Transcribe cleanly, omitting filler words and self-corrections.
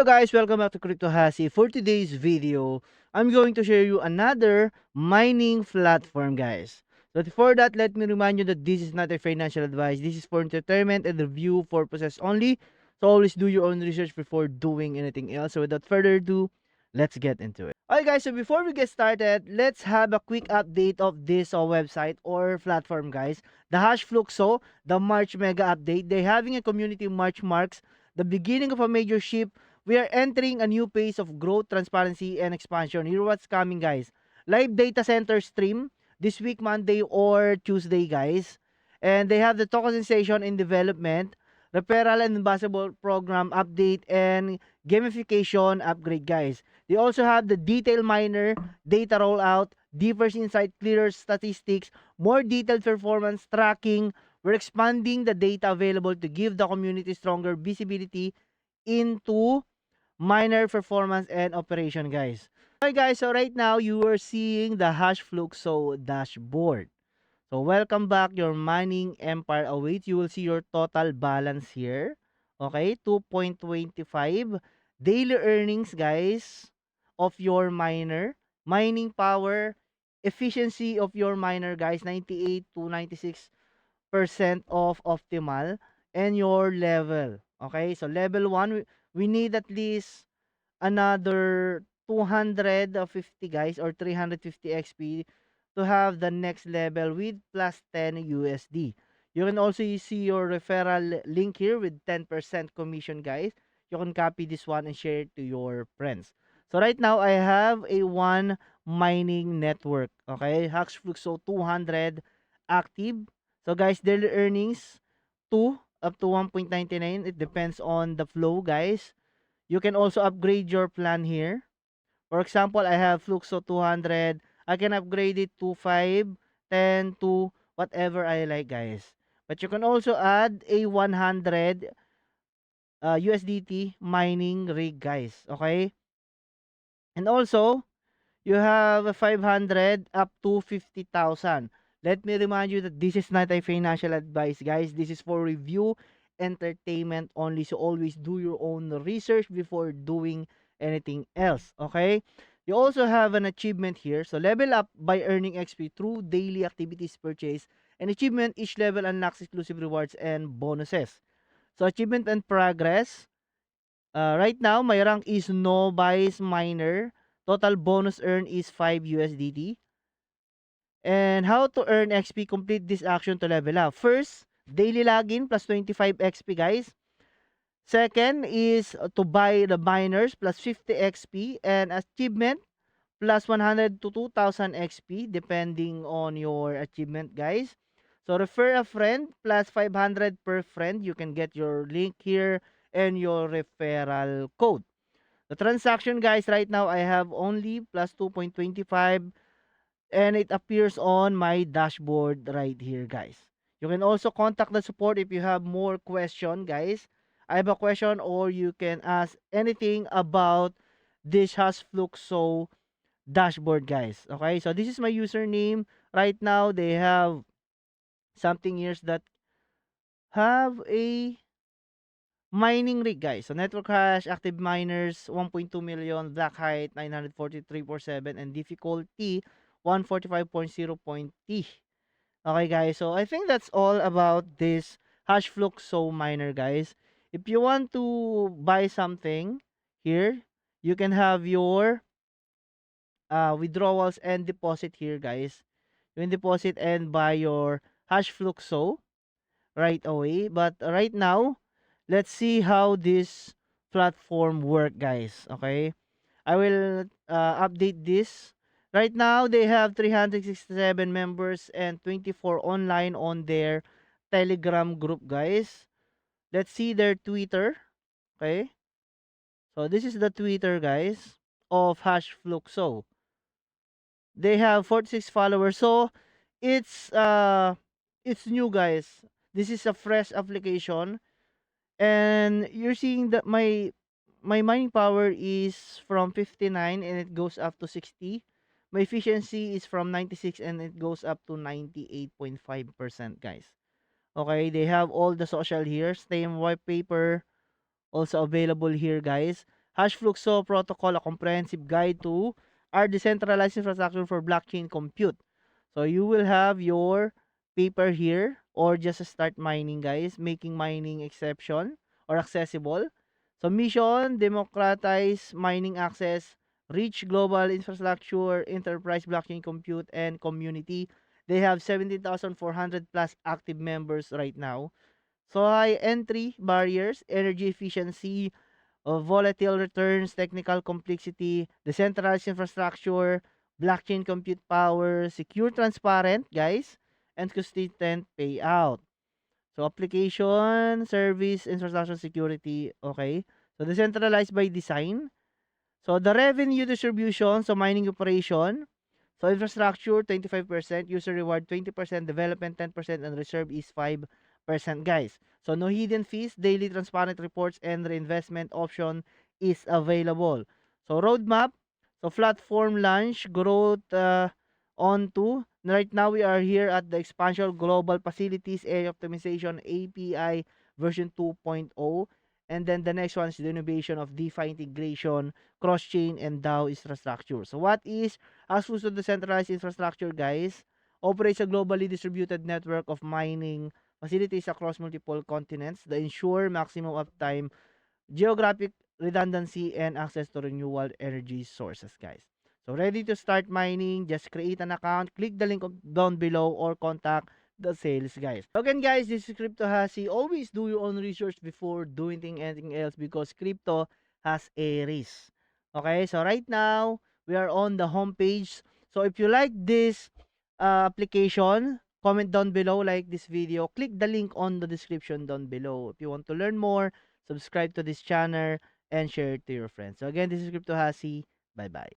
Hello guys, welcome back to Crypto Hasi. For today's video, I'm going to share you another mining platform, guys. But before that, let me remind you that this is not a financial advice. This is for entertainment and review purposes only. So always do your own research before doing anything else. So without further ado, let's get into it. Alright guys, so before we get started, let's have a quick update of this website or platform, guys. The Hashfluxo, the March Mega Update. They're having a community March marks the beginning of a major shift. We are entering a new phase of growth, transparency, and expansion. Here what's coming, guys. Live data center stream this week, Monday or Tuesday, guys. And they have the tokenization in development, referral and ambassador program update, and gamification upgrade, guys. They also have the detail miner, data rollout, deeper insight, clearer statistics, more detailed performance tracking. We're expanding the data available to give the community stronger visibility into miner performance and operation, guys. Okay guys, so right now you are seeing the Hashfluxo dashboard. So welcome back, your mining empire awaits. You will see your total balance here. Okay, 2.25 daily earnings, guys, of your miner, mining power, efficiency of your miner, guys, 98 to 96% of optimal, and your level. Okay, so level 1, we need at least another 250, guys, or 350 XP to have the next level with plus 10 USD. You can also see your referral link here with 10% commission, guys. You can copy this one and share it to your friends. So right now I have a one mining network. Okay, Hashfluxo 200 active. So guys, daily earnings 2 up to 1.99. It depends on the flow, guys. You can also upgrade your plan here. For example, I have Fluxo 200. I can upgrade it to 5, 10, to whatever I like, guys. But you can also add a 100 USDT mining rig, guys. Okay? And also, you have a 500 up to 50,000. Let me remind you that this is not a financial advice, guys. This is for review, entertainment only. So always do your own research before doing anything else. Okay? You also have an achievement here. So level up by earning XP through daily activities purchase. And achievement, each level unlocks exclusive rewards and bonuses. So achievement and progress. Right now, my rank is Novice Miner. Total bonus earn is 5 USDT. And how to earn XP, complete this action to level up. First, daily login plus 25 XP, guys. Second is to buy the miners plus 50 XP. And achievement plus 100 to 2,000 XP depending on your achievement, guys. So refer a friend plus 500 per friend. You can get your link here and your referral code. The transaction, guys, right now I have only plus 2.25 and it appears on my dashboard right here, guys. You can also contact the support if you have more question, guys. I have a question or you can ask anything about this Hashfluxo dashboard, guys. Okay, so this is my username. Right now they have something here that have a mining rig, guys. So network hash, active miners 1.2 million, block height 943.47, and difficulty 145.0.t. Okay, guys. So I think that's all about this Hashfluxo miner, guys. If you want to buy something here, you can have your withdrawals and deposit here, guys. You can deposit and buy your Hashfluxo right away. But right now, let's see how this platform work, guys. Okay, I will update this. Right now, they have 367 members and 24 online on their Telegram group, guys. Let's see their Twitter. Okay, so this is the Twitter, guys, of Hashfluxo. They have 46 followers. So it's new, guys. This is a fresh application and you're seeing that my mining power is from 59 and it goes up to 60. My efficiency is from 96 and it goes up to 98.5%, guys. Okay, they have all the social here, same white paper also available here, guys. HashFluxo Protocol, a comprehensive guide to our decentralized infrastructure for blockchain compute. So you will have your paper here, or just start mining, guys, making mining exception or accessible. So mission, democratize mining access, reach global infrastructure, enterprise blockchain compute, and community. They have 17,400 plus active members right now. So high entry barriers, energy efficiency, volatile returns, technical complexity, decentralized infrastructure, blockchain compute power, secure, transparent, guys, and consistent payout. So application, service, infrastructure security, okay. So decentralized by design. So the revenue distribution, so mining operation, so infrastructure 25%, user reward 20%, development 10%, and reserve is 5%, guys. So no hidden fees, daily transparent reports, and reinvestment option is available. So roadmap, so platform launch, growth on to. Right now we are here at the expansion of global facilities, area optimization, API version 2.0. And then the next one is the innovation of DeFi integration, cross-chain, and DAO infrastructure. So what is Asus decentralized infrastructure, guys, operates a globally distributed network of mining facilities across multiple continents that ensure maximum uptime, geographic redundancy, and access to renewable energy sources, guys. So ready to start mining, just create an account, click the link down below, or contact the sales guys. So again, guys, this is Crypto Hasi. Always do your own research before doing anything else, because crypto has a risk. Okay, so right now we are on the home page. So if you like this application, comment down below, like this video, click the link on the description down below. If you want to learn more, subscribe to this channel, and share it to your friends. So again, this is Crypto Hasi. Bye bye.